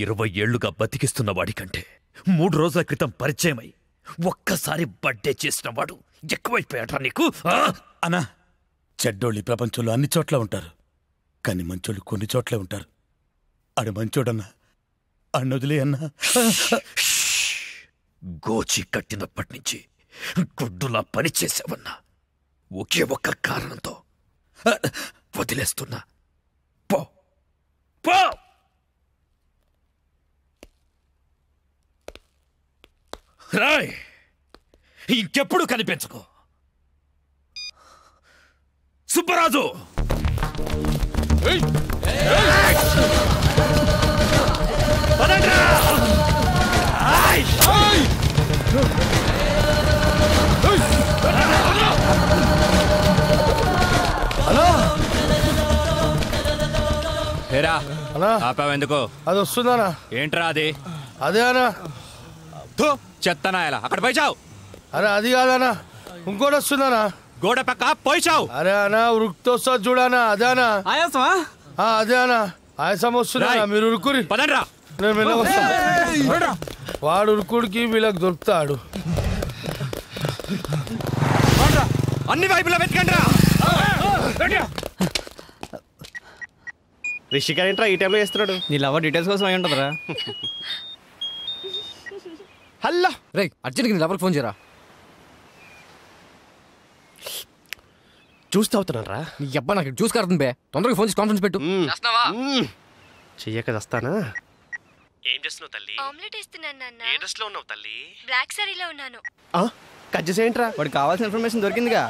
20 ఏళ్లుగా బతికిస్తున్న వాడికంటే 3 రోజుల క్రితం పరిచయమై ఒక్కసారి బర్త్డే చేసిన వాడు ఎక్కువైపోయాడ్రా నీకు. అన్నా, చెడ్డోళ్ళు ఈ ప్రపంచంలో అన్ని చోట్ల ఉంటారు, కానీ మంచోళ్ళు కొన్ని చోట్లే ఉంటారు. ఆడు మంచోడన్నా, అన్నొదిలే అన్నా. గోచి కట్టినప్పటి నుంచి గుడ్డులా పనిచేసావన్నా, ఒకే ఒక్క కారణంతో వదిలేస్తున్నా. పో పో. రాయ్, ఇంకెప్పుడు కనిపించకు. సుబ్బరాజు, హేరా ఆపావెందుకు? అది వస్తుందనా? ఏంట్రా అది? అదే అనా. చెత్తనా ఎలా అక్కడ పోయిచావు? అరే అది కాదనా, ఇంకోటి వస్తుందనా. గోడ పక్క పోయిచావు. అరే అనా, ఉరుకుతో చూడానా? అదే అనా. ఆయాసమా? అదే అనా, ఆయాసం వస్తున్నా. మీరు ఉరుకురి, పదండ్రా. నేను మెల్లగా వస్తాను. వాడు ఉరుకుడికి వీళ్ళకి దొరుకుతాడు. అన్ని వైపులా వెతకండి రా. రిషిక ఏంట్రా ఈ టైంలో చేస్తున్నాడు? నీ లవర్ డీటెయిల్స్ కోసం అయి ఉంటుందిరా. హలో రే, అర్జెంట్కి నీ లవర్కి ఫోన్ చేయరా. చూస్తూ అవుతున్నారా? నీ అబ్బా నాకు చూసి కడుతుంది బే. తొందరగా ఫోన్ చేసి కాన్ఫరెన్స్ పెట్టు. చెయ్యక వస్తానా? ఏం చేస్తున్నావు తల్లి? ఆమ్లెట్ ఇస్తున్నాను నాన్న. ఏ డ్రెస్ లో ఉన్నావు తల్లి? బ్లాక్ సారీలో ఉన్నాను. కట్ చేసేంట్రా? వాడికి కావాల్సిన ఇన్ఫర్మేషన్ దొరికిందిగా.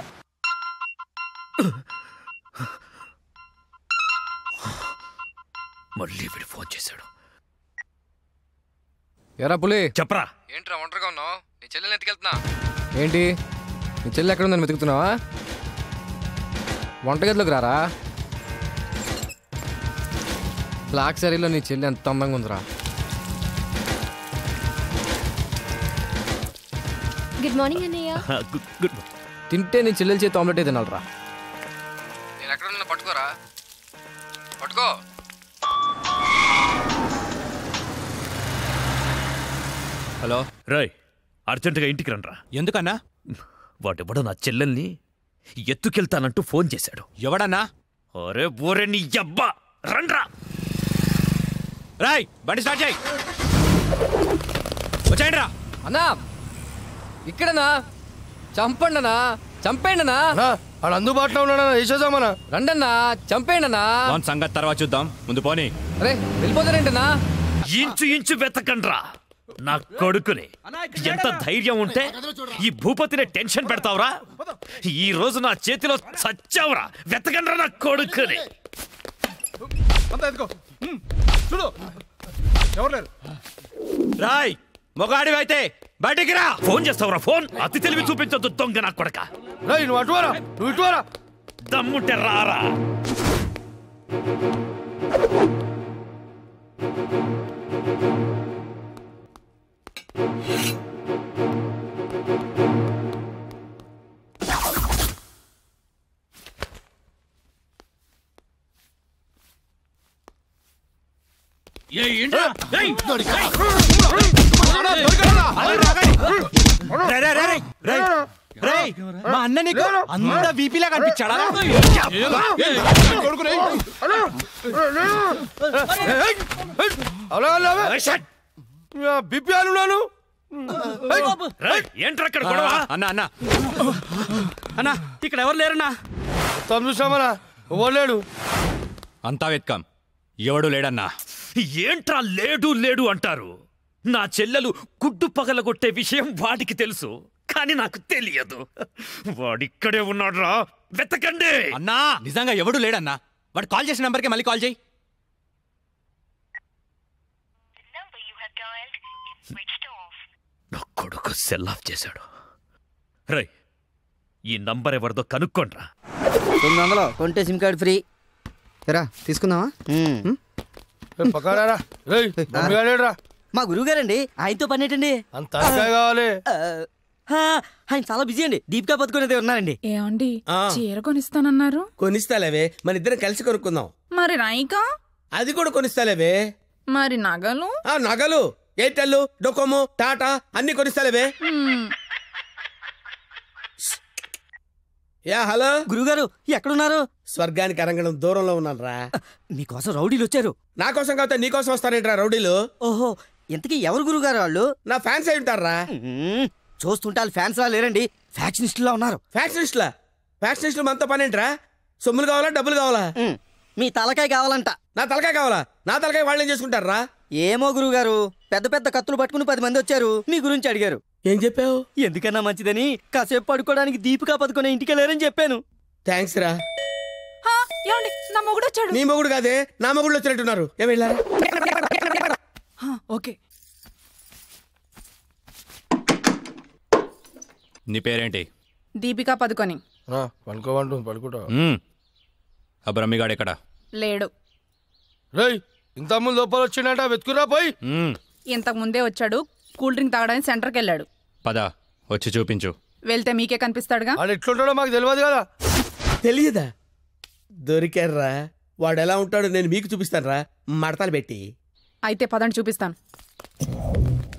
మళ్ళీ వీడు ఫోన్ చేశాడు. ఎరా పులి, చెప్పరా. ఏంట్రా ఒంటరిగా ఉన్నావు? నీ చెల్లెని ఎత్తుకెళ్తున్నా. ఏంటి, నీ చెల్లెలు ఎక్కడ ఉందని వెతుకుతున్నావా? వంటగదిలోకి రారా. బ్లాక్ సారీలో నీ చెల్లి ఎంత అందంగా ఉందిరా. గుడ్ మార్నింగ్ అన్నయ్య. గుడ్. తింటే నీ చెల్లెల చేతి ఆమ్లెట్ తినాలరా. నేను ఎక్కడ ఉన్నా పట్టుకోరా. పట్టుకో. హలో రాయ్, అర్జెంటుగా ఇంటికి రండ్రా. ఎందుకన్నా? వాడెవడో నా చెల్లెల్ని ఎత్తుకెళ్తానంటూ ఫోన్ చేశాడు. ఎవడన్నా? అరే బోరే నీ అబ్బా, రండ్రా. రాయ్, బండి స్టార్ట్ చేయి. వచ్చేయండి రా. అన్నా, ఇక్కడనా? చంపండి అన్నా, చంపేయండి అన్నా. వాడు అందుబాటులో ఉన్నాడన్నా, వేసేద్దామన్నా. రండన్నా, చంపేయండి అన్నా. సంగతి తర్వాత చూద్దాం, ముందు పోనీ. అరే వెళ్ళిపోతారేంటన్నా? ఇంచు వెతకండ్రా నా కొడుకుని. ఎంత ధైర్యం ఉంటే ఈ భూపతిని టెన్షన్ పెడతావురా? ఈ రోజు నా చేతిలో చచ్చావురా. వెతకండ్రా నా కొడుకుని. రాయ్, మొగాడివి అయితే బయటికి రా. ఫోన్ చేస్తావురా? ఫోన్ అతి తెలివి చూపించొద్దు దొంగ నా కొడక. నువ్వు అటువారా, నువ్వు ఇటువారా. దమ్ముంటే రారా. మా అన్న నీకు అంత వీపీలా కనిపించాడా? బిపి అన్నాను. ఏంట్రా అక్కడ గొడవ? అన్న అన్న అన్నా, ఇక్కడ ఎవరు లేరన్నా. చూసామన్నా, ఎవరు లేడు. అంతా వెతకం, ఎవడు లేడన్నా. ఏంట్రా లేడు అంటారు? నా చెల్లెలు గుడ్డు పగలగొట్టే విషయం వాడికి తెలుసు, కానీ నాకు తెలియదు. వాడిక్కడే ఉన్నాడ్రా, వెతకండి. అన్నా, నిజంగా ఎవడు లేడన్నా. వాడు కాల్ చేసిన నంబర్కి మళ్ళీ కాల్ చేయి. నా కొడుకు సెల్ ఆఫ్ చేశాడు. రై, ఈ నంబర్ ఎవరిదో కనుక్కోండ్రా. 900 కొంటే సిమ్ కార్డ్ ఫ్రీ. రా తీసుకుందామా? మా గురువు గారండి, ఆయనతో పని ఏంటండి? అంత కావాలి. ఆయన చాలా బిజీ అండి. దీపికా పదుకునేది ఉన్నారండి. ఏమండి చీర కొనిస్తానన్నారు? కొనిస్తాలేవే, మన ఇద్దరం కలిసి కొనుక్కుందాం. మరి రాయికా? అది కూడా కొనిస్తాలేవే. మరి నగలు? నగలు ఎయిర్టెల్, డొకోమో, టాటా అన్ని కొనిస్తాలేవే. యా హలో గురుగారు ఎక్కడున్నారు? స్వర్గానికి అరంగడం దూరంలో ఉన్నాను రా. మీకోసం రౌడీలు వచ్చారు. నా కోసం కాకపోతే నీ కోసం వస్తారేంట్రా రౌడీలు? ఓహో, ఇంతకీ ఎవరు గురుగారు వాళ్ళు? నా ఫ్యాన్స్ అయి ఉంటారా? చూస్తుంటే ఫ్యాన్స్ లా లేరండి, ఫ్యాక్షనిస్టులా ఉన్నారు. ఫ్యాక్షనిస్టులా? ఫ్యాక్షనిస్టులు మనతో పని ఏంట్రా? సొమ్ములు కావాలా డబ్బులు కావాలా? మీ తలకాయ కావాలంట. నా తలకాయ కావాలా? నా తలకాయ వాళ్ళు ఏం చేసుకుంటారా? ఏమో గురుగారు, పెద్ద పెద్ద కత్తులు పట్టుకుని 10 మంది వచ్చారు, మీ గురించి అడిగారు. ఏం చెప్పావు? ఎందుకన్నా మంచిదని కాసేపు పడుకోవడానికి దీపికా పదుకునే ఇంటికి వెళ్ళారని చెప్పాను. థ్యాంక్స్ రా. ఏమండి నా మొగుడు వచ్చాడు. నీ మొగుడు కాదే, నా మొగుడు వచ్చినట్టున్నారు. ఏం వెళ్ళారా? ఓకే. నీ పేరేంటి? దీపికా పదుకొని. పడుకోమంటుంది, పడుకుంటా. ఆ బ్రహ్మిగాడు ఎక్కడ? లేడు. రేయ్, ఇంత ముందు లోపల వచ్చిండట, వెతుకురా పోయి. ఇంతకు ముందే వచ్చాడు, కూల్ డ్రింక్ తాగడానికి సెంటర్కి వెళ్ళాడు. పద వచ్చి చూపించు. వెళ్తే మీకే కనిపిస్తాడుగా. వాడు ఎట్లుంటాడో మాకు తెలియదు కదా. తెలియదా? దొరికారా? వాడు ఎలా ఉంటాడో నేను మీకు చూపిస్తాను రా, మడతలు పెట్టి. అయితే పదండి చూపిస్తాను.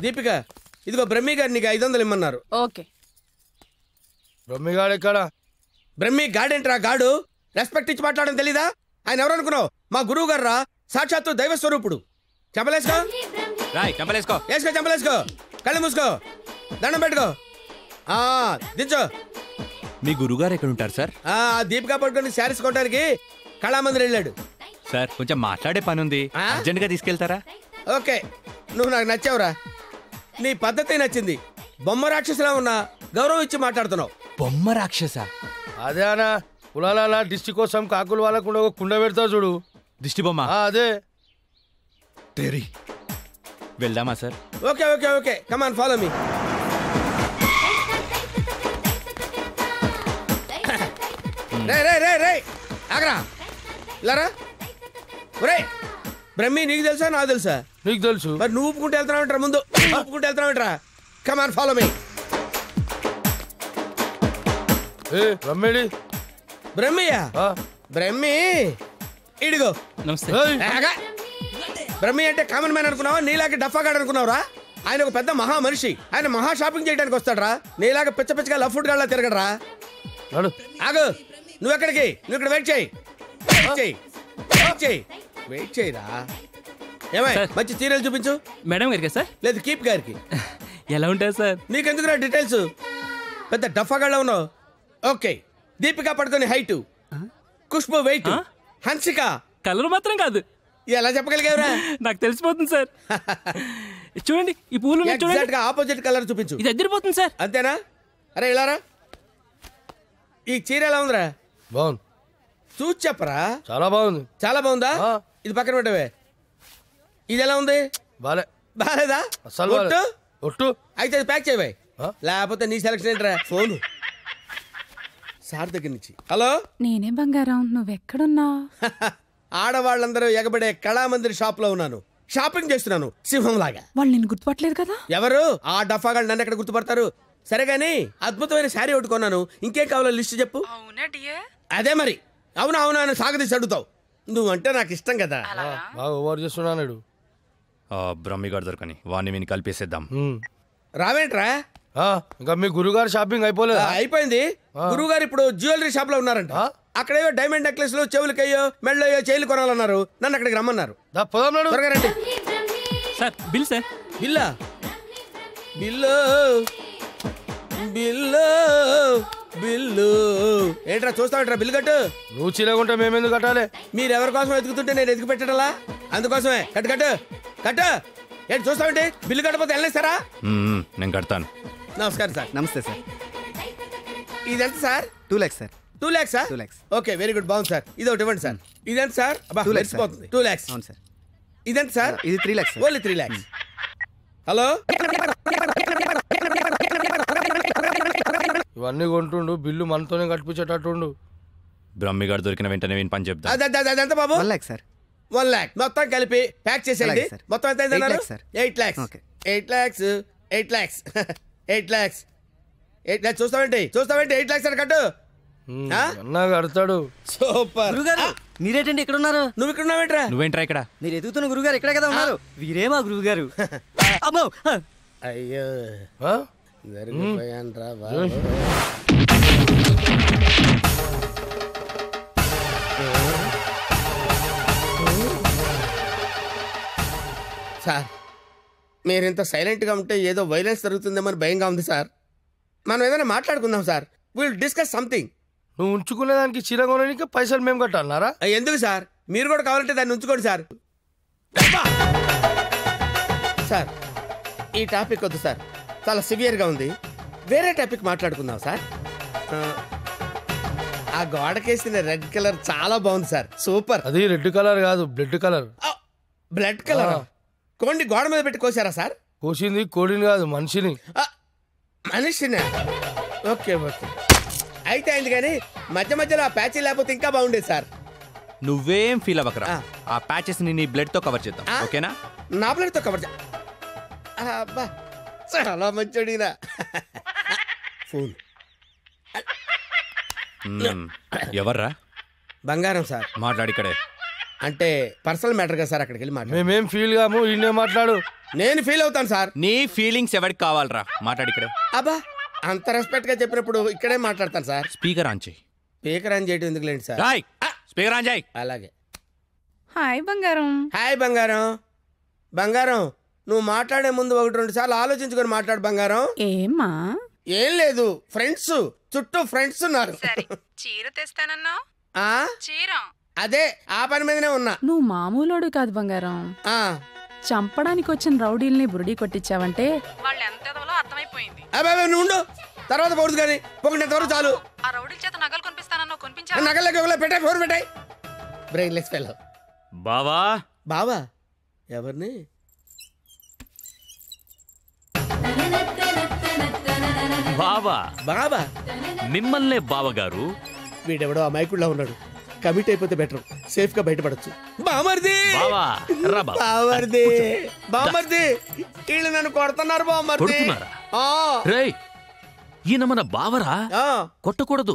దీపిక, ఇదిగో బ్రహ్మి గారు నీకు 500 ఇమ్మన్నారు. ఓకే. బ్రహ్మిగాడు ఎక్కడ? బ్రహ్మి గాడేంట్రా గాడు? రెస్పెక్ట్ ఇచ్చి మాట్లాడడం తెలీదా? ఆయన ఎవరు అనుకున్నావు? మా గురువు గారు రా, సాక్షాత్తు దైవ స్వరూపుడు. చెప్పలేసుకో, చెప్పలేసుకో, వేసుకో, చెప్పలేసుకో, కళ్ళు మూసుకో, దండం పెట్టుకో, దించో. మీ గురుగారు ఎక్కడ ఉంటారు సార్? దీపికా పట్టుకొని శారీస్ కొట్టడానికి కళామందిర్ వెళ్ళాడు. సార్ కొంచెం మాట్లాడే పని ఉంది, అర్జెంట్ గా తీసుకెళ్తారా? ఓకే, నువ్వు నాకు నచ్చావురా. నీ పద్ధతి నచ్చింది. బొమ్మ రాక్షసులా ఉన్నా గౌరవం ఇచ్చి మాట్లాడుతున్నావు. బొమ్మ రాక్షస? అదే అనా, కులాల దిష్టి కోసం కాకులు వాళ్ళకుండా ఒక కుండ పెడతావు చూడు, దిష్టి బొమ్మ. అదే. వెళ్దామా sir? Okay okay okay, come on follow me. రే రే రే రే ఆగరా, ఇలారా. ఒరే బ్రహ్మి, నీకు తెలుసా నాకు తెలుసా? నీకు తెలుసు. మరి నువ్వు ఊపుకుంటూ వెళ్తున్నావు ముందు, ఊపుకుంటూ వెళ్తున్నావు. Come on follow me. బ్రహ్మిడి? బ్రహ్మియా? బ్రహ్మి ఇడిగో. నమస్తే. బ్రహ్మి అంటే కామన్ మ్యాన్ అనుకున్నావా? నీలాగే డఫాగాడు అనుకున్నావురా? ఆయన ఒక పెద్ద మహా మనిషి. ఆయన మహా షాపింగ్ చేయడానికి వస్తాడరా. నీలాగా పిచ్చ పిచ్చగా లవ్ ఫుడ్ గాళ్ళ తిరగడరా. ఆగు, నువ్వు ఎక్కడికి? నువ్వు ఇక్కడ వెయిట్ చేయి, వెయిట్ చేయరా. ఏమై మంచి చీరలు చూపించు. మేడం గారికి సార్? లేదు, కీప్ గారికి. ఎలా ఉంటాయి సార్? నీకెందుకురా డీటెయిల్స్? పెద్ద డఫాగాళ్ళ ఉన్నావు. Okay, Deepika Padukone height, Khushbu weight, Hansika colour మాత్రం కాదు. ఎలా చెప్పగలిగావురా? నాకు తెలిసిపోతుంది సార్. చూడండి ఈ పూలు ఎగ్జాక్ట్ గా ఆపోజిట్ కలర్ చూపించు. ఇది ఎదిరిపోతుంది సార్. అంతేనా? అరే ఇలారా, ఈ చీర ఎలా ఉందిరా? బాగుంది. చూసి చెప్పరా. చాలా బాగుంది. చాలా బాగుందా? ఇది పక్కన పెట్టవే. ఇది ఎలా ఉంది? బాలే. బాలేదా? అసలు ఒట్టు. అయితే అది ప్యాక్ చేయవే, లేకపోతే నీ సెలక్షన్ ఏంట్రా. ఫోను సార్ దగ్గర నుంచి. హలో, నేనే బంగారం, నువ్వెక్కడున్నా? ఆడవాళ్ళందరూ ఎగబడే కళామందిర్ షాప్ లో ఉన్నాను. షాపింగ్ చేస్తున్నాను సింహం లాగా. వాళ్ళు నేను గుర్తుపట్టలేదు కదా. ఎవరు? ఆ డఫాగాళ్ళు నన్ను ఎక్కడ గుర్తుపడతారు? సరే గానీ అద్భుతమైన శారీ ఒకటి కొన్నాను. ఇంకేం కావాలో లిస్ట్ చెప్పు. అదే మరి. అవునా అవునా అని సాగదీసి అడుగుతావు. నువ్వంటే నాకు ఇష్టం కదా. బాగా ఓవర్ చేస్తున్నాడు. బ్రహ్మిగాడు దొరకని వాడిని విని కలిపేసేద్దాం. రావేంట్రా? ఇంకా మీ గురుగారు షాపింగ్ అయిపోలేదు? అయిపోయింది. గురువు గారు ఇప్పుడు జ్యువెలరీ షాప్ లో ఉన్నారంట. అక్కడేవో డైమండ్ నెక్లెస్ లు, చెవులకయ్యో, మెళ్ళయ్యో, చైలు కొనాలన్నారు. నన్ను అక్కడికి రమ్మన్నారు. త్వరగా రండి. Sir bill sir. బిల్లా? బిల్లు బిల్లు బిల్లు ఏంట్రా చూస్తామంటారా? బిల్లు కట్టు. నువ్వు చీలకుంటే మేమెందుకు కట్టాలి? మీరు ఎవరి కోసం ఎదుగుతుంటే నేను ఎదుగు పెట్టడలా? అందుకోసమే. కట్టు కట్టు కట్టు. ఏంటి చూస్తామంటే? బిల్లు కట్టకపోతే వెళ్ళేస్తారా? నేను కడతాను. నమస్కారం సార్. నమస్తే సార్. ఇదెంత sir? 2 lakhs sir. 2 lakhs? 2 lakhs. Okay, very good, బాగుంది సార్. ఇది ఒకటి ఇవ్వండి సార్. ఇదెంత సార్? 2 lakhs. 2 lakhs. అవును సార్. ఇదెంత సార్? ఇది 3 lakhs. Only 3 lakhs. హలో, ఇవన్నీ కొంటుండు, బిల్లు మనతోనే కట్టించేటట్టుండు. బ్రహ్మిగాడు దొరికిన వెంటనే విని పని చెప్తా. అదంత బాబు? 1 lakh సార్. 1 lakh మొత్తం కలిపి ప్యాక్ చేసేయండి. మొత్తం ఎంత అయిందన్నారు? 8 lakhs sir. 8 lakhs. Okay. 8 lakhs. 8 lakhs. 8 lakhs. చూస్తావేంటి 8 lakhs కట్టు. అన్నా కడతాడు. సూపర్. గురుగారు మీరేటండి ఇక్కడ ఉన్నారు? నువ్వు ఇక్కడ ఉన్నావేంట్రా? నువ్వేంట్రా ఇక్కడ? మీరు ఎదుగుతున్న గురుగారు ఇక్కడే కదా ఉన్నారు. వీరే మా గురుగారు. అమ్మో అయ్యో జరిగిపోయాన్రా బాబు. సార్ మీరింత సైలెంట్గా ఉంటే ఏదో వైలెన్స్ జరుగుతుందేమని భయంగా ఉంది సార్. మనం ఏదైనా మాట్లాడుకుందాం సార్. Will discuss something. నువ్వు ఉంచుకునే దానికి చీర కొనడానికి పైసలు మేము కట్టాలన్నారా? ఎందుకు సార్? మీరు కూడా కావాలంటే దాన్ని ఉంచుకోండి సార్. సార్ ఈ టాపిక్ వద్దు సార్, చాలా సివియర్గా ఉంది. వేరే టాపిక్ మాట్లాడుకుందాం సార్. ఆ గోడకేసిన రెడ్ కలర్ చాలా బాగుంది సార్. సూపర్. అది రెడ్ కలర్ కాదు, బ్లడ్ కలర్. Blood colour. కోండి గోడ మీద పెట్టి కోసారా సార్? కోసింది కోడిని కాదు, మనిషిని. మనిషినా? ఓకే ఓకే, అయితే అయింది. కానీ మధ్య మధ్యలో ఆ ప్యాచ్ లేకపోతే ఇంకా బాగుండేది సార్. నువ్వేం ఫీల్ అవ్వకరా. ఆ ప్యాచెస్ ని నీ బ్లడ్ తో కవర్ చేద్దాం, ఓకేనా? నా బ్లడ్ తో కవర్ అబ్బా చాలా మంచోడినా. ఫోన్ ఎవర్రా? బంగారం సార్. మాట్లాడిక్కడే. అంటే పర్సనల్ మ్యాటర్ కదా సార్, అక్కడికి వెళ్ళి మాట్లాడు. మేమేం ఫీల్ కాము, ఈయనే మాట్లాడు. నేను ఫీల్ అవుతాను సార్. నీ ఫీలింగ్స్ ఎవరికి కావాలరా? మాట్లాడిక్కడే. అబ్బా అంత రెస్పెక్ట్ గా చెప్పినప్పుడు ఇక్కడే మాట్లాడతాను సార్. స్పీకర్ ఆన్ చేయి. స్పీకర్ ఆన్ చేయడం ఎందుకులేండి సార్. స్పీకర్ ఆన్ చేయి. అలాగే. హాయ్ బంగారం. హాయ్ బంగారం. బంగారం నువ్వు మాట్లాడే ముందు 1-2 సార్లు ఆలోచించుకొని మాట్లాడు బంగారం. ఏమ్మా? ఏం లేదు, ఫ్రెండ్స్ చుట్టూ ఫ్రెండ్స్ ఉన్నారు. చీర తెస్తానన్నా? చీర అదే ఆ పని మీదనే ఉన్నా. నువ్వు మామూలోడు కాదు బంగారం. చంపడానికి వచ్చిన రౌడీల్ని బురుడి కొట్టించావంటే వాళ్ళు ఎంత ఎదవలో అర్థమైపోయింది. అబ్బాయి నువ్వు ఉండు, తర్వాత పోదు కానీ పొగినంతవరకు చాలు. ఆ రౌడీల చేత నగలు కొనిపిస్తానన్నా కొనిపించాను. నగలకి పెట్టాయి, ఫోన్ పెట్టాయి. Brainless fellow. బావా. బావా ఎవరిని? బావా. బావా మిమ్మల్నే బావగారు. వీడెవడో అమాయకుడిలా ఉన్నాడు. కమిట్ అయిపోతే బెటర్, సేఫ్ గా బయటపడచ్చు. బామర్ది బామర్ది బామర్ది వీళ్ళు నన్ను కొడుతున్నారు. బామర్ది ఈయన మన బావరా, కొట్టకూడదు.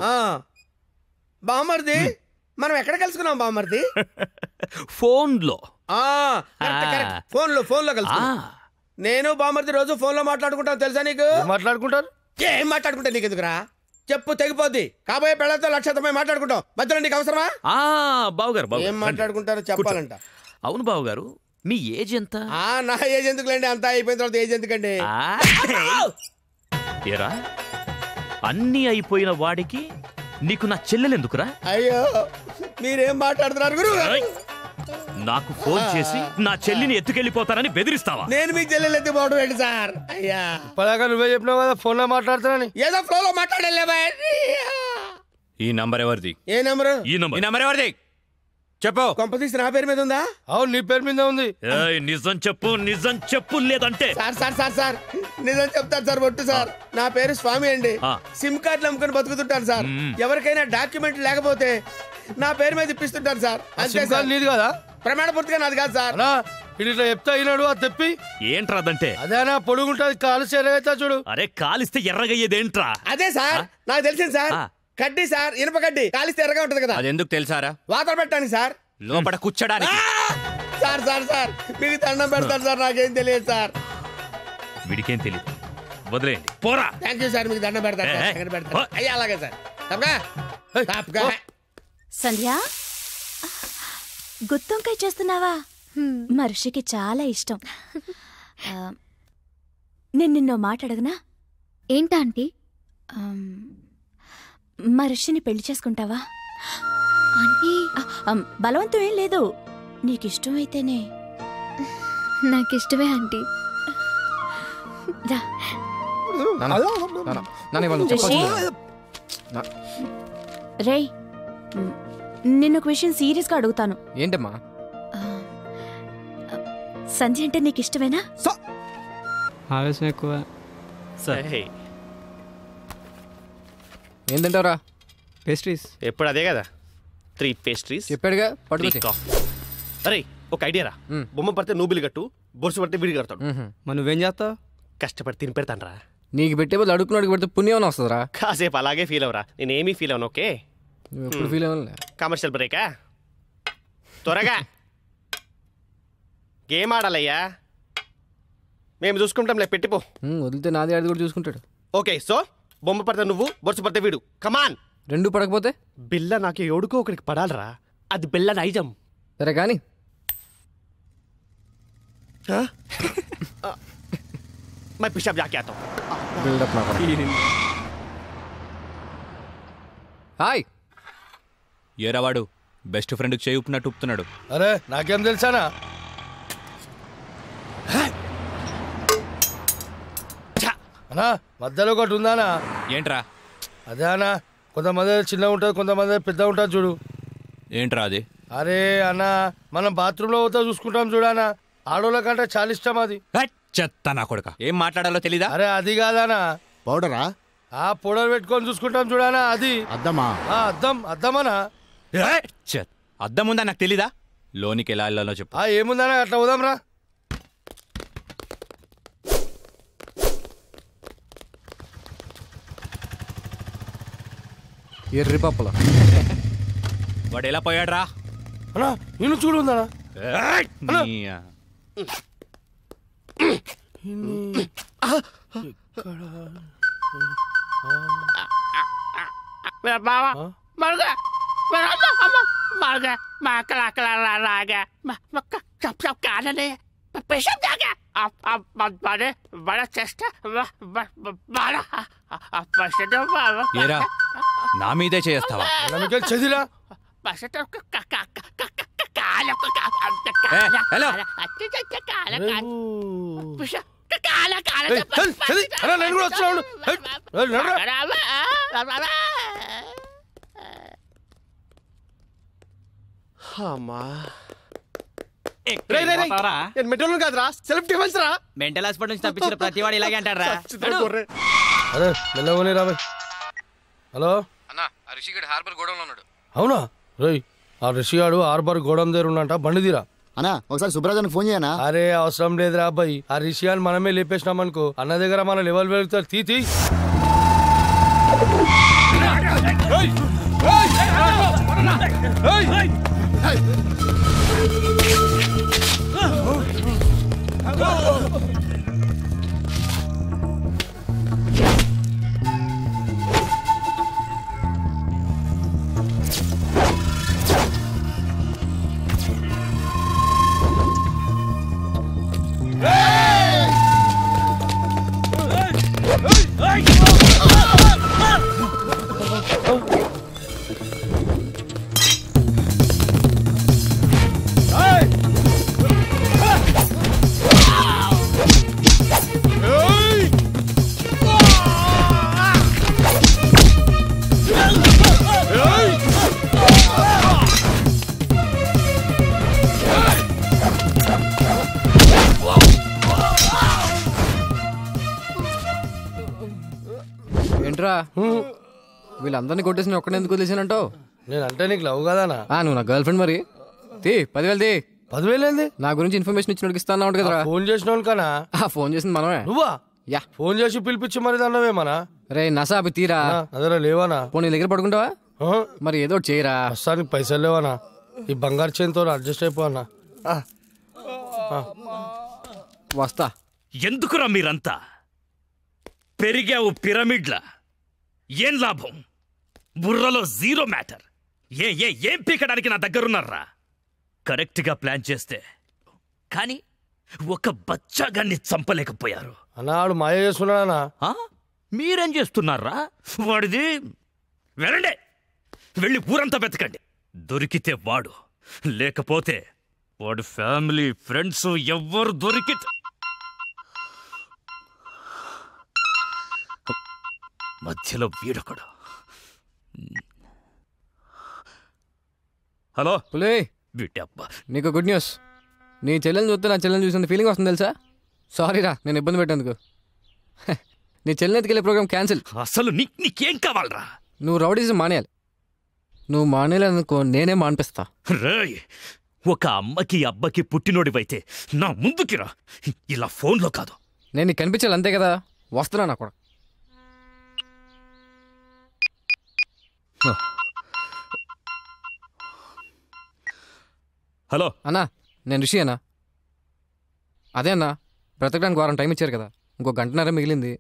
బామర్ది మనం ఎక్కడ కలుసుకున్నాం బామర్ది? ఫోన్ లో. ఫోన్ లో కలుసుకున్నాం. నేను బామర్ది రోజు ఫోన్ లో మాట్లాడుకుంటాను, తెలుసా నీకు? మాట్లాడుకుంటారు. ఏం మాట్లాడుకుంటా నీకు ఎందుకురా? చెప్పు తెగిపోద్ది. కాబోయే పెళ్ళతో 1,00,000 మాట్లాడుకుంటాం, మధ్యలో నీకు అవసరమా? బావగారు ఏం మాట్లాడుకుంటారో చెప్పాలంట. అవును బావగారు, మీ ఏజ్ ఎంత? నా ఏజ్ ఎందుకులేండి, అంతా అయిపోయిన తర్వాత ఏజ్ ఎందుకండి? ఏరా అన్నీ అయిపోయిన వాడికి నీకు నా చెల్లెలెందుకురా? అయ్యో మీరేం మాట్లాడుతున్నారు గురు? నాకు ఫోన్ చేసి నా చెల్లిని ఎత్తుకెళ్ళిపోతారని బెదిరిస్తావా? నేను మీ చెల్లెలు ఎత్తుకోవడం ఏంటి సార్? అయ్యా ఇప్పటిదాకా నువ్వే చెప్పినావు కదా ఫోన్ లో మాట్లాడుతానని. ఏదో ఫ్లో లో మాట్లాడలే. ఈ నంబర్ ఎవరిది? ఏ నంబరు? ఈ నంబర్ ఎవరిది చెప్పు. కొంపతీసి నా పేరు మీద ఉందా? అవును నీ పేరు మీద ఉంది. నిజం చెప్పు, నిజం చెప్పు. లేదంటే సార్ నిజం చెప్తాను సార్. ఒట్టు సార్, నా పేరు స్వామి అండి. సిమ్ కార్డులు అమ్ముకొని బతుకుతుంటాను సార్. ఎవరికైనా డాక్యుమెంట్ లేకపోతే నా పేరు మీద ఇప్పిస్తుంటాను సార్. అంతే సార్. నీది కదా? ప్రమాణ పూర్తిగా నాది కాదు సార్. ఇట్లా చెప్తా అయినాడు అది తెప్పి. ఏంట్రా అదంటే? అదేనా పొడుగుంటది, కాలుస్తే ఎర్రగైతే చూడు. అరే కాలిస్తే ఎర్రగయ్యేదేంట్రా? అదే సార్ నాకు తెలిసింది సార్. కడ్డీ సార్, ఇనుప కడ్డీ కాలిస్తే ఎర్రగా ఉంటది కదా. అది ఎందుకు తెలుసారా? వాతలు పెట్టడానికి సార్. లోపల కూర్చోడానికి. సార్ మీకు దండం పెడతాను సార్, నాకేం తెలియదు సార్. వీడికేం తెలియదు, వదిలేయండి. పోరా. థ్యాంక్ యూ సార్, మీకు దండం పెడతాను. అయ్యా అలాగే సార్. సంధ్య గుత్తొంకాయ చేస్తున్నావా? మనిషికి చాలా ఇష్టం. నేను నిన్నో మాట అడగనా? ఏంటా ఆంటీ? మనిషిని పెళ్లి చేసుకుంటావా? ఆంటీ బలవంతం ఏం లేదు, నీకిష్టమైతేనే. నాకిష్టమే ఆంటీ. రే నిన్నొక విషయం సీరియస్గా అడుగుతాను. ఏంటమ్మా? సంధ్య అంటే నీకు ఇష్టమేనా? ఆవేశం ఎక్కువ. సరే ఏంటంటారా? పేస్ట్రీస్ ఎప్పుడు అదే కదా, 3 పేస్ట్రీస్ చెప్పాడుగా. పడుకో. అరే ఒక ఐడియా రా. బొమ్మ పడితే నువ్వు బిల్లు కట్టు, బొరుసు పడితే వీడి కడతాడు. మరి నువ్వేం చేస్తావు? కష్టపడి తిని పెడతాను రా. నీకు పెట్టే బదులు అడుక్కున్నాడికి పెడితే పుణ్యం వస్తుందిరా. కాసేపు అలాగే ఫీల్ అవరా, నేనేమీ ఫీల్ అవను. ఓకే, నువ్వు ఎప్పుడు ఫీల్ అవ్వాలి. కమర్షియల్ బ్రేకా? త్వరగా గేమ్ ఆడాలయ్యా, మేము చూసుకుంటాంలే, పెట్టిపో. వదిలితే నాది ఆడి కూడా చూసుకుంటాడు. ఓకే, సో బొమ్మ పడితే నువ్వు, బొరుసు పడితే వీడు. కమాన్. రెండు పడకపోతే బిల్ల నాకు ఎవడుకో ఒకరికి పడాలరా, అది బిల్ల నైజం. సరే కానీ मैं पिशाब जाके आता हूँ. బిల్డప్ నా హాయ్. ఏరావాడు బెస్ట్ ఫ్రెండ్కి చేయి ఉప్పినట్టు ఉప్పుతున్నాడు. అరే నాకేం తెలుసానా? అన్నా మధ్యలో ఒకటి ఉందానా? ఏంట్రా? అదే అన్నా, కొంతమంది చిన్నగా ఉంటుంది, కొంతమంది పెద్ద ఉంటుంది చూడు. ఏంట్రా అది? అరే అన్న, మనం బాత్రూంలో పోతే చూసుకుంటాం చూడనా, ఆడోళ్ళ కంటే చాలా ఇష్టం అది. చెత్త నా కొడుక, ఏం మాట్లాడాలో తెలీదా? అరే అది కాదానా, పౌడరా? ఆ పౌడర్ పెట్టుకొని చూసుకుంటాం చూడనా, అది అద్దమా? అద్దమనా? అద్దం ఉందా నాకు తెలీదా? లోనికి ఎలా వెళ్ళాలో చెప్పు. ఏముందనా, అట్లా పోదాం రా. ఎర్రి పప్పుల వాడు ఎలా పోయాడు రా? అన్నా నేను చూడు ఉందనా. బావా మరుగా मर गया, मैं अकेला अकेला रह गया, सब कानने पेशेंट आ गया. अब बड़े बड़ा चेस्ट बड़ा पेशेंट ఏరా నా మీదే చేస్తావా? నమ్మకం చదిరా पेशेंट మెటల్ కాదురా, సెల్ఫ్ డిఫెన్స్ రా. మెంటల్ హాస్పిటల్ నుంచి తప్పించిన ప్రతి వాడు ఇలాగే అంటారా? అరే మెల్లవని రాబాయ్. హలో అన్నా, ఆ రిషిగడ్ హార్బర్ గోడంలో ఉన్నాడు. అవునా? రేయ్ ఆ రిషిగాడు హార్బర్ గోడం దగ్గర ఉన్నంట, బండి తీరా. అన్నా ఒకసారి సుబ్రాజానికి ఫోన్ చేయనా? అరే అవసరం లేదురా అబ్బాయి, ఆ రిషిగాని మనమే లేపేసినాం అనుకో, అన్న దగ్గర మన లెవెల్ వెళ్తారు. తీ ఏంట్రా వీళ్ళందరినీ కొట్టేసి ఒక్కడే ఎందుకు వదిలేసానంటావు? నేను అంటే నీకు లవ్ కదానా? నువ్వు నా గర్ల్ ఫ్రెండ్, మరి తీ 10,000 తీ. 10,000 ఏంది? నా గురించి ఇన్ఫర్మేషన్ ఇచ్చినోడికి ఇస్తా అన్నావు కదా. ఫోన్ చేసిన వాళ్ళకనా? ఫోన్ చేసింది మనమే. నువ్వా? యా, ఫోన్ చేసి పిలిపించి మరి దాన్నవేమనా? రే నసా అవి తీరా. అదరా లేవానా? ఫోన్ నీ దగ్గర పడుకుంటావా? మరి ఏదో ఒకటి చేయరా. ప్రస్తుతానికి పైసలు లేవానా? ఈ బంగారు చేతితో అడ్జస్ట్ అయిపోనా? వస్తా. ఎందుకురా మీరంతా పెరిగావు పిరమిడ్లా? ఏం లాభం? బుర్రలో జీరో మ్యాటర్. ఏం పీకడానికి నా దగ్గరున్నారా? కరెక్ట్గా ప్లాన్ చేస్తే కానీ ఒక బచ్చాగాన్ని చంపలేకపోయారు. అన్నాడు మాయ చేస్తున్నాడా? మీరేం చేస్తున్నారా? వాడిది వెళ్ళండి, వెళ్ళి ఊరంతా వెతకండి. దొరికితే వాడు, లేకపోతే వాడు ఫ్యామిలీ ఫ్రెండ్స్ ఎవ్వరు దొరికితే. మధ్యలో వీడొకడు. హలో పులే, వీటబ్బా, నీకు గుడ్ న్యూస్. నీ చెల్లెని చూస్తే నా చెల్లెని చూసినంత ఫీలింగ్ వస్తుంది తెలుసా? సారీ రా నేను ఇబ్బంది పెట్టేందుకు. నీ చెల్లెని ఎత్తుకెళ్ళే ప్రోగ్రామ్ క్యాన్సిల్. అసలు నీకేం కావాలరా? నువ్వు రౌడీజం మానేయాలి. నువ్వు మానేయాలనుకో, నేనే మానిపిస్తా. రేయ్, ఒక అమ్మకి అబ్బకి పుట్టినోడివైతే నా ముందుకి రా, ఇలా ఫోన్లో కాదు. నేను నీకు కనిపించాలి అంతే కదా. వస్తున్నా నా కూడా. హలో అన్నా, నేను రిషి అన్నా. అదే అన్నా, బ్రతకడానికి వారం టైం ఇచ్చారు కదా, ఇంకో గంటన్నర మిగిలింది.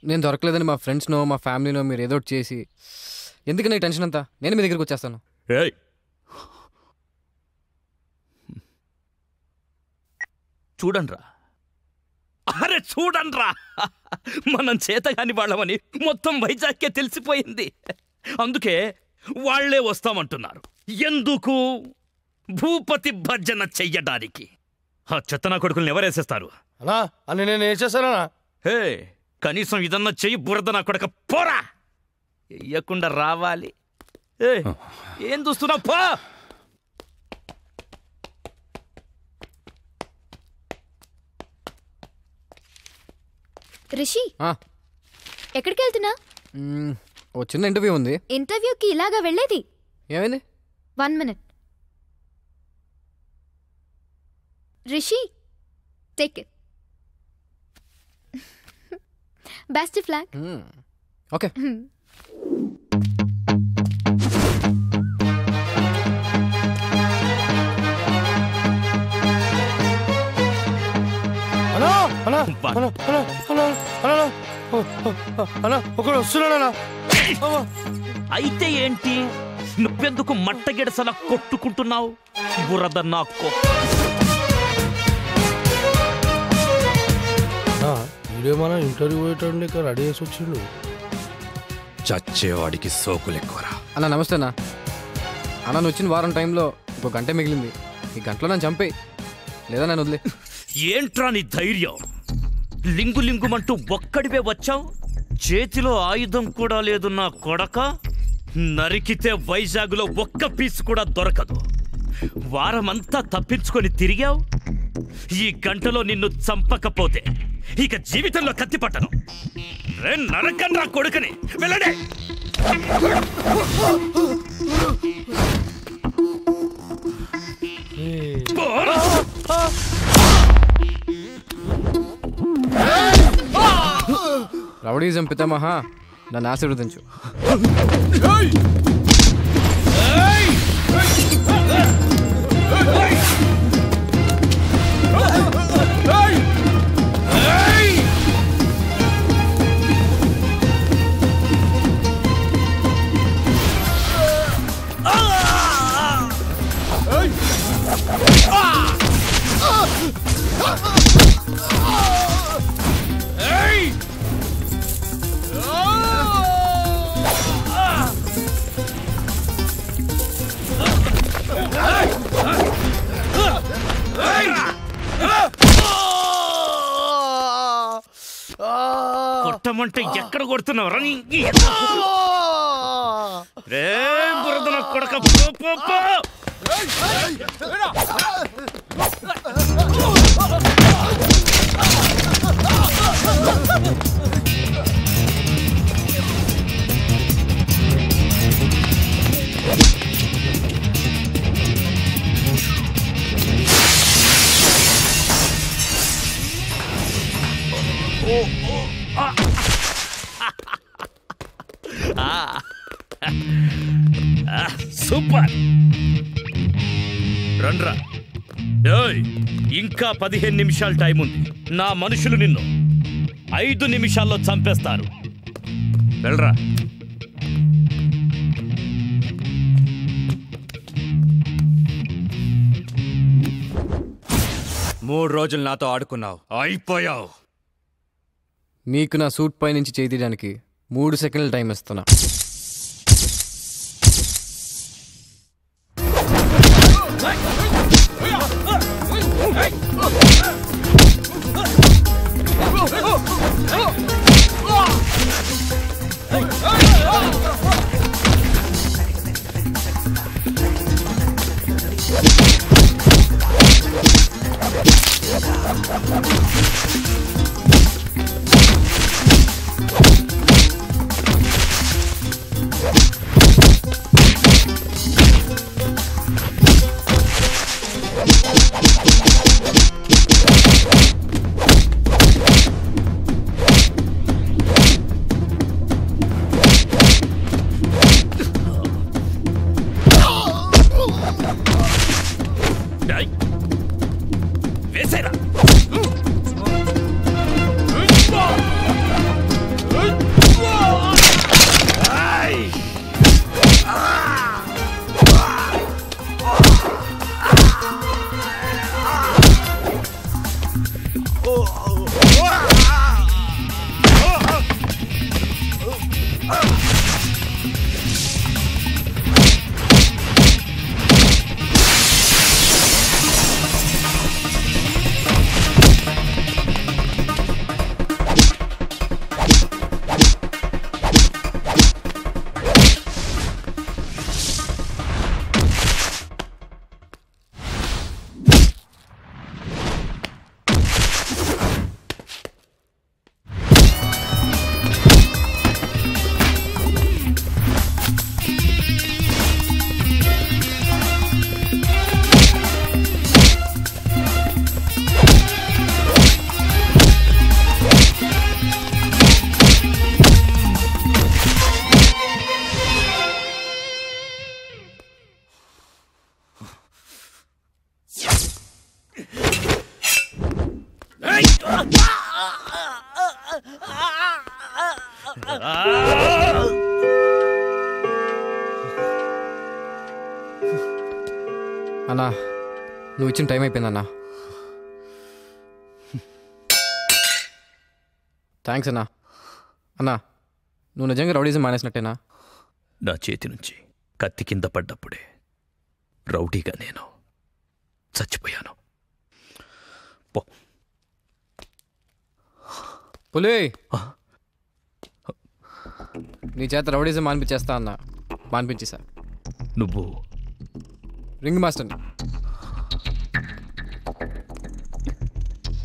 నేను దొరకలేదని మా ఫ్రెండ్స్నో మా ఫ్యామిలీనో మీరు ఏదో ఒకటి చేసి, ఎందుకన్నా ఈ టెన్షన్ అంతా? నేను మీ దగ్గరికి వచ్చేస్తాను. చూడండ్రా, అరే చూడండ్రా, మనం చేతగాని వాళ్ళమని మొత్తం వైజాగ్కే తెలిసిపోయింది. అందుకే వాళ్లే వస్తామంటున్నారు. ఎందుకు? భూపతి భర్జన చెయ్యడానికి. ఆ చెత్తనా కొడుకుల్ని ఎవరేసేస్తారు? అన్నా అని నేను వేసేస్తానా? హే, కనీసం ఇదన్నా చెయ్యి. బురద నా కొడక పోరా, వెయ్యకుండా రావాలి. ఏం చూస్తున్నావు? పో. రిషి, ఎక్కడికి వెళ్తున్నా? ఓ చిన్న ఇంటర్వ్యూ ఉంది. ఇంటర్వ్యూకి ఇలాగా వెళ్ళేది? ఏమైంది? 1 minute. Rishi, take it. Best flag. Okay. ఒకడు వస్తున్నాడా? అయితే ఏంటి? నువ్వెందుకు మట్టగిడసలా కొట్టుకుంటున్నావు? బురద నాకు. వీడేమన్నా ఇంటర్వ్యూ పోయేటండి రెడీ చేసి వచ్చిండు. చచ్చేవాడికి సోకులు ఎక్కువరా. అన్న నమస్తే అన్న. అన్న నువ్వు వచ్చిన వారం టైంలో ఇంకో గంట మిగిలింది. ఈ గంటలో నన్ను చంపేయి, లేదా నన్ను వదిలే. ఏంట్రా నీ ధైర్యం? లింగు లింగుమంటూ ఒక్కడివే వచ్చావు. చేతిలో ఆయుధం కూడా లేదు నా కొడక. నరికితే వైజాగ్లో ఒక్క పీస్ కూడా దొరకదు. వారమంతా తప్పించుకొని తిరిగావు. ఈ గంటలో నిన్ను చంపకపోతే ఇక జీవితంలో కత్తి పట్టను. నరకండ్రా కొడుకని. వెళ్ళండి. రౌడీజం పితామహ, నన్ను ఆశీర్వదించు. కొట్టమంటే ఎక్కడ కొడుతున్నావు? రే బురద నా కొడక. సూపర్. రండ్రా. ఇంకా 15 నిమిషాలు టైం ఉంది. నా మనుషులు నిన్ను 5 నిమిషాల్లో చంపేస్తారు. వెళ్ళరా. మూడు రోజులు నాతో ఆడుకున్నావు, అయిపోయావు. నీకు నా సూట్ పై నుంచి చేయి తీయడానికి 3 సెకండ్ల టైం ఇస్తున్నా. అన్నా నువ్వు ఇచ్చిన టైం అయిపోయిందన్నా. థ్యాంక్స్ అన్నా. అన్నా నువ్వు నిజంగా రౌడీజం మానేసినట్టేనా? నా చేతి నుంచి కత్తి కింద పడ్డప్పుడే రౌడీగా నేను చచ్చిపోయాను. పులి నీ చేత రౌడీజం మానిపించేస్తా అన్నా. మానిపించేసా. నువ్వు రింగ్ మాస్టర్ని.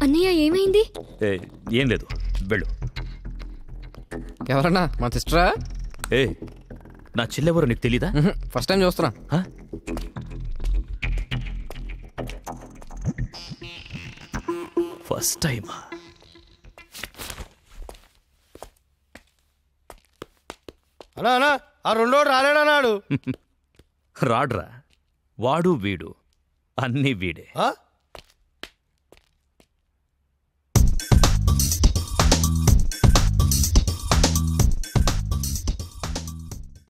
అన్నయ్య ఏమైంది? ఏం లేదు, వెళ్ళు. ఎవరన్నా? మా సిస్టరా? నా చెల్లెవరో నీకు తెలీదా? ఫస్ట్ టైం చూస్తున్నా. ఫస్ట్ టైమా? అన్నా అన్నా ఆ రెండోడు రాలేడన్నాడు. రాడ్రా, వాడు వీడు అన్నీ వీడే.